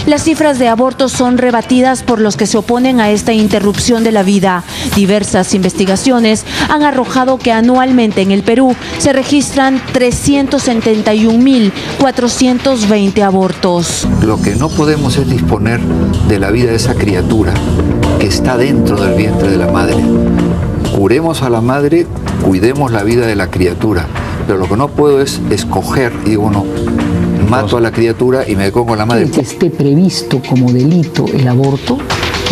Las cifras de abortos son rebatidas por los que se oponen a esta interrupción de la vida. Diversas investigaciones han arrojado que anualmente en el Perú se registran 371.420 abortos. Lo que no podemos es disponer de la vida de esa criatura que está dentro del vientre de la madre. Curemos a la madre, cuidemos la vida de la criatura, pero lo que no puedo es escoger, digo, no, mato a la criatura y me quedo con la madre. Que esté previsto como delito el aborto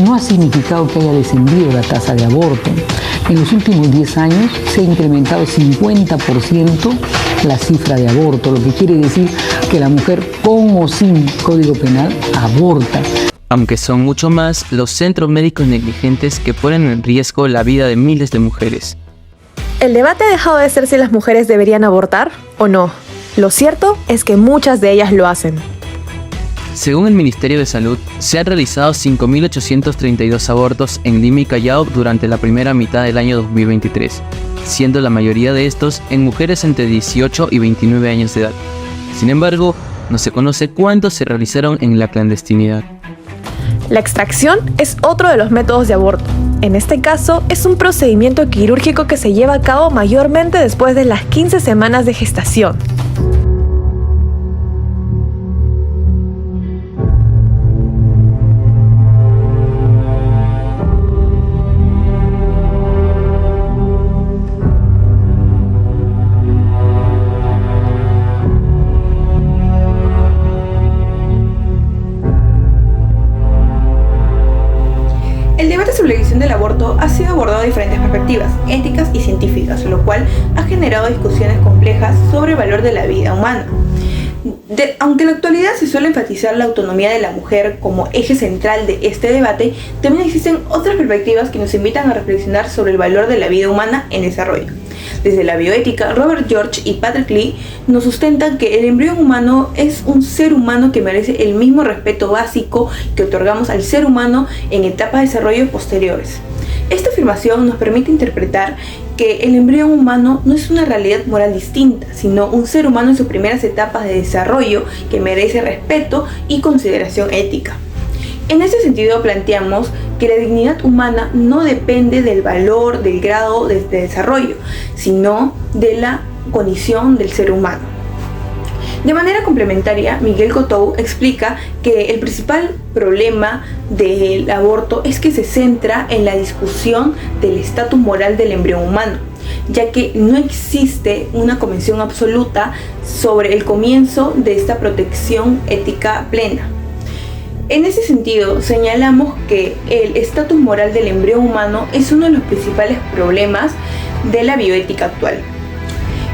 no ha significado que haya descendido la tasa de aborto. En los últimos 10 años se ha incrementado 50% la cifra de aborto, lo que quiere decir que la mujer con o sin código penal aborta. Aunque son mucho más los centros médicos negligentes que ponen en riesgo la vida de miles de mujeres. ¿El debate ha dejado de ser si las mujeres deberían abortar o no? Lo cierto es que muchas de ellas lo hacen. Según el Ministerio de Salud, se han realizado 5.832 abortos en Lima y Callao durante la primera mitad del año 2023, siendo la mayoría de estos en mujeres entre 18 y 29 años de edad. Sin embargo, no se conoce cuántos se realizaron en la clandestinidad. La extracción es otro de los métodos de aborto. En este caso, es un procedimiento quirúrgico que se lleva a cabo mayormente después de las 15 semanas de gestación. El debate sobre la legalización del aborto ha sido abordado de diferentes perspectivas, éticas y científicas, lo cual ha generado discusiones complejas sobre el valor de la vida humana. Aunque en la actualidad se suele enfatizar la autonomía de la mujer como eje central de este debate, también existen otras perspectivas que nos invitan a reflexionar sobre el valor de la vida humana en desarrollo. Desde la bioética, Robert George y Patrick Lee nos sustentan que el embrión humano es un ser humano que merece el mismo respeto básico que otorgamos al ser humano en etapas de desarrollo posteriores. Esta afirmación nos permite interpretar que el embrión humano no es una realidad moral distinta, sino un ser humano en sus primeras etapas de desarrollo que merece respeto y consideración ética. En ese sentido planteamos que la dignidad humana no depende del valor, del grado de desarrollo, sino de la condición del ser humano. De manera complementaria, Miguel Cottou explica que el principal problema del aborto es que se centra en la discusión del estatus moral del embrión humano, ya que no existe una convención absoluta sobre el comienzo de esta protección ética plena. En ese sentido, señalamos que el estatus moral del embrión humano es uno de los principales problemas de la bioética actual.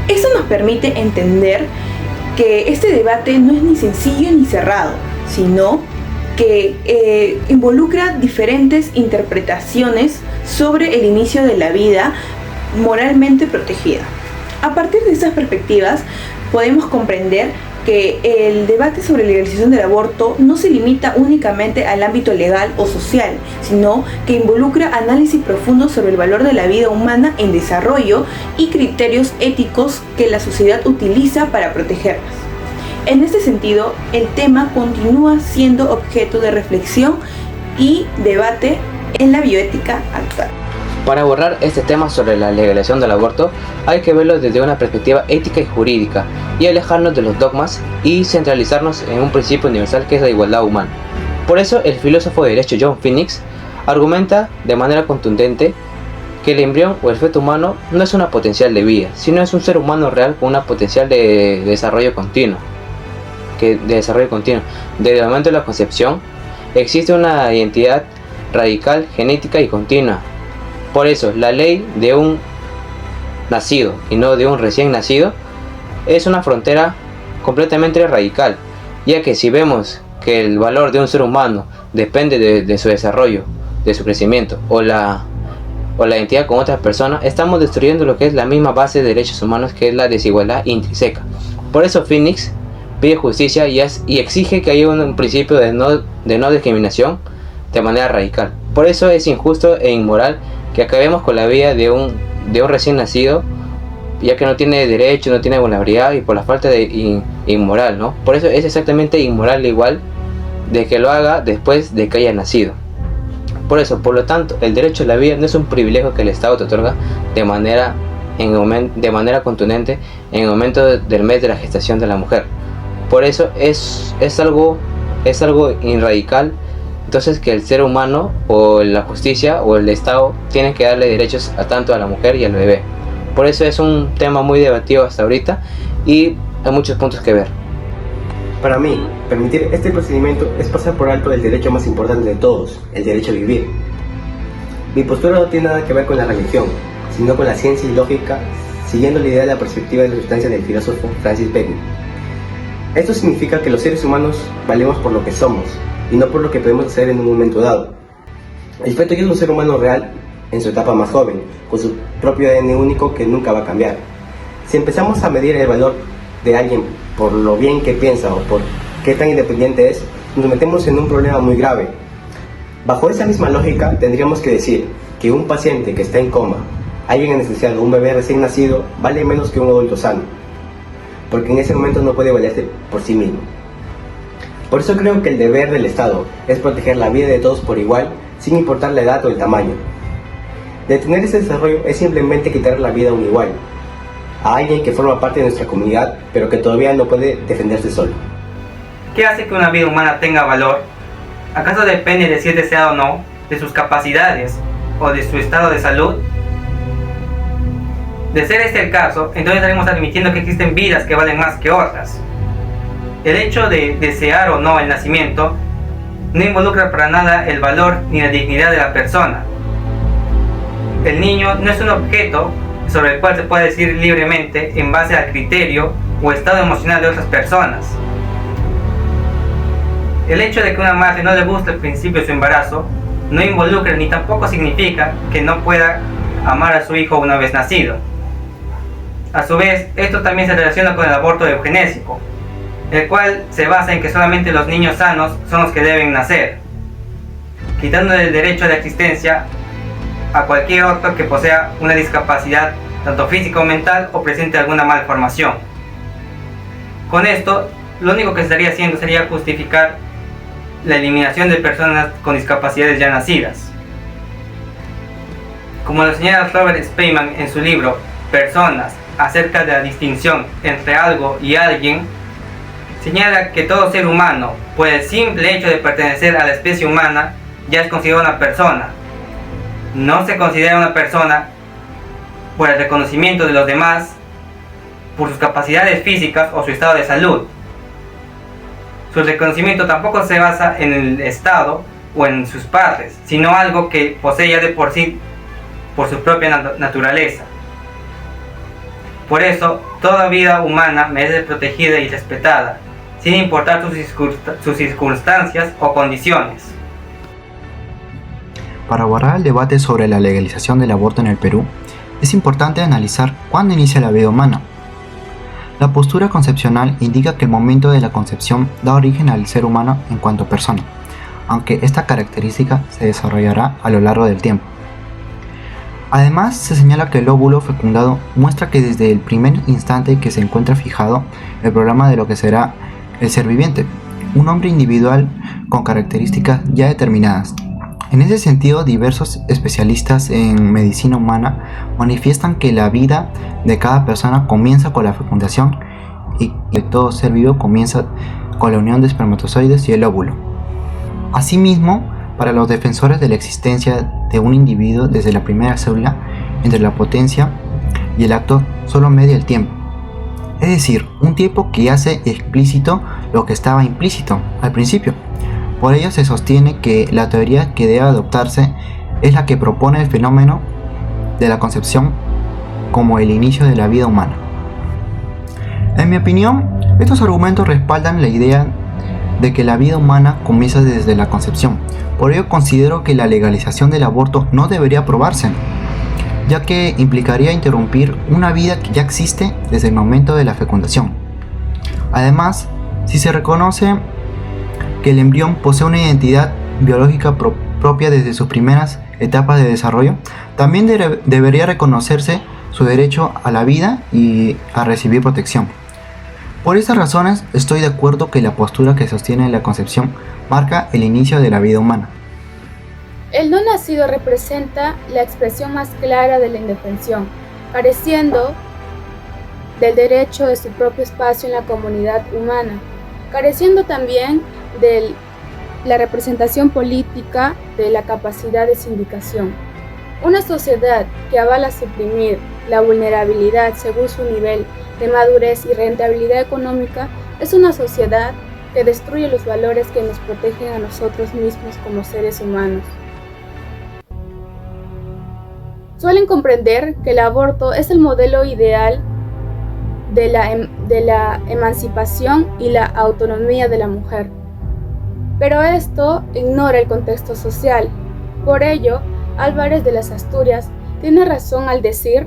Esto nos permite entender que este debate no es ni sencillo ni cerrado, sino que involucra diferentes interpretaciones sobre el inicio de la vida moralmente protegida. A partir de estas perspectivas, podemos comprender que el debate sobre la legalización del aborto no se limita únicamente al ámbito legal o social, sino que involucra análisis profundos sobre el valor de la vida humana en desarrollo y criterios éticos que la sociedad utiliza para protegerlas. En este sentido, el tema continúa siendo objeto de reflexión y debate en la bioética actual. Para abordar este tema sobre la legalización del aborto, hay que verlo desde una perspectiva ética y jurídica, y alejarnos de los dogmas y centralizarnos en un principio universal que es la igualdad humana. Por eso, el filósofo de derecho John Phoenix argumenta de manera contundente que el embrión o el feto humano no es una potencial de vida, sino es un ser humano real con una potencial de desarrollo continuo. Desde el momento de la concepción, existe una identidad radical, genética y continua. Por eso, la ley de un nacido y no de un recién nacido es una frontera completamente radical, ya que si vemos que el valor de un ser humano depende de su desarrollo, de su crecimiento o la identidad con otras personas, estamos destruyendo lo que es la misma base de derechos humanos, que es la desigualdad intrínseca. Por eso Phoenix pide justicia y exige que haya un principio de no discriminación de manera radical. Por eso es injusto e inmoral que acabemos con la vida de un recién nacido, ya que no tiene derecho, no tiene vulnerabilidad, y por la falta de inmoral, ¿no? Por eso es exactamente inmoral igual de que lo haga después de que haya nacido. Por lo tanto, el derecho a la vida no es un privilegio que el Estado te otorga de manera contundente en el momento del mes de la gestación de la mujer. Por eso es algo irradical, entonces, que el ser humano o la justicia o el Estado tienen que darle derechos tanto a la mujer y al bebé. Por eso es un tema muy debatido hasta ahorita y hay muchos puntos que ver. Para mí, permitir este procedimiento es pasar por alto el derecho más importante de todos, el derecho a vivir. Mi postura no tiene nada que ver con la religión, sino con la ciencia y lógica, siguiendo la idea de la perspectiva de la sustancia del filósofo Francis Bacon. Esto significa que los seres humanos valemos por lo que somos, y no por lo que podemos hacer en un momento dado. El feto ya es un ser humano real en su etapa más joven, con su propio ADN único que nunca va a cambiar. Si empezamos a medir el valor de alguien por lo bien que piensa o por qué tan independiente es, nos metemos en un problema muy grave. Bajo esa misma lógica, tendríamos que decir que un paciente que está en coma, alguien en necesidad o un bebé recién nacido, vale menos que un adulto sano, porque en ese momento no puede valerse por sí mismo. Por eso creo que el deber del Estado es proteger la vida de todos por igual, sin importar la edad o el tamaño. Detener ese desarrollo es simplemente quitar la vida a un igual, a alguien que forma parte de nuestra comunidad, pero que todavía no puede defenderse solo. ¿Qué hace que una vida humana tenga valor? ¿Acaso depende de si es deseado o no, de sus capacidades o de su estado de salud? De ser este el caso, entonces estaremos admitiendo que existen vidas que valen más que otras. El hecho de desear o no el nacimiento no involucra para nada el valor ni la dignidad de la persona. El niño no es un objeto sobre el cual se puede decir libremente en base al criterio o estado emocional de otras personas. El hecho de que a una madre no le guste al principio de su embarazo no involucra ni tampoco significa que no pueda amar a su hijo una vez nacido. A su vez, esto también se relaciona con el aborto eugenésico, el cual se basa en que solamente los niños sanos son los que deben nacer, quitándole el derecho a la existencia a cualquier otro que posea una discapacidad tanto física o mental o presente alguna malformación. Con esto, lo único que se estaría haciendo sería justificar la eliminación de personas con discapacidades ya nacidas. Como lo señala Robert Speyman en su libro Personas, acerca de la distinción entre algo y alguien, señala que todo ser humano, por el simple hecho de pertenecer a la especie humana, ya es considerado una persona. No se considera una persona por el reconocimiento de los demás, por sus capacidades físicas o su estado de salud. Su reconocimiento tampoco se basa en el Estado o en sus padres, sino algo que posee ya de por sí, por su propia naturaleza. Por eso, toda vida humana merece ser protegida y respetada, sin importar sus circunstancias o condiciones. Para abordar el debate sobre la legalización del aborto en el Perú, es importante analizar cuándo inicia la vida humana. La postura concepcional indica que el momento de la concepción da origen al ser humano en cuanto persona, aunque esta característica se desarrollará a lo largo del tiempo. Además, se señala que el óvulo fecundado muestra que desde el primer instante que se encuentra fijado el programa de lo que será el ser viviente, un hombre individual con características ya determinadas. En ese sentido, diversos especialistas en medicina humana manifiestan que la vida de cada persona comienza con la fecundación y que todo ser vivo comienza con la unión de espermatozoides y el óvulo. Asimismo, para los defensores de la existencia de un individuo desde la primera célula, entre la potencia y el acto solo media el tiempo. Es decir, un tiempo que hace explícito lo que estaba implícito al principio. Por ello se sostiene que la teoría que debe adoptarse es la que propone el fenómeno de la concepción como el inicio de la vida humana. En mi opinión, estos argumentos respaldan la idea de que la vida humana comienza desde la concepción. Por ello considero que la legalización del aborto no debería aprobarse, ya que implicaría interrumpir una vida que ya existe desde el momento de la fecundación. Además, si se reconoce que el embrión posee una identidad biológica propia desde sus primeras etapas de desarrollo, también debería reconocerse su derecho a la vida y a recibir protección. Por estas razones, estoy de acuerdo que la postura que sostiene la concepción marca el inicio de la vida humana. El no nacido representa la expresión más clara de la indefensión, careciendo del derecho de su propio espacio en la comunidad humana, careciendo también de la representación política de la capacidad de sindicación. Una sociedad que avala suprimir la vulnerabilidad según su nivel de madurez y rentabilidad económica es una sociedad que destruye los valores que nos protegen a nosotros mismos como seres humanos. Suelen comprender que el aborto es el modelo ideal de la emancipación y la autonomía de la mujer. Pero esto ignora el contexto social. Por ello, Álvarez de las Asturias tiene razón al decir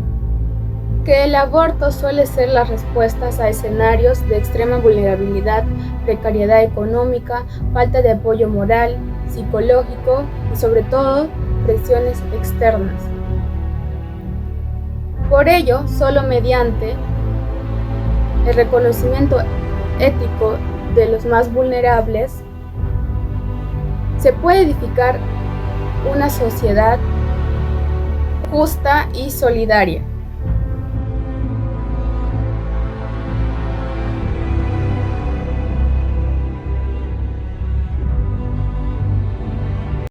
que el aborto suele ser las respuestas a escenarios de extrema vulnerabilidad, precariedad económica, falta de apoyo moral, psicológico y sobre todo presiones externas. Por ello, solo mediante el reconocimiento ético de los más vulnerables se puede edificar una sociedad justa y solidaria.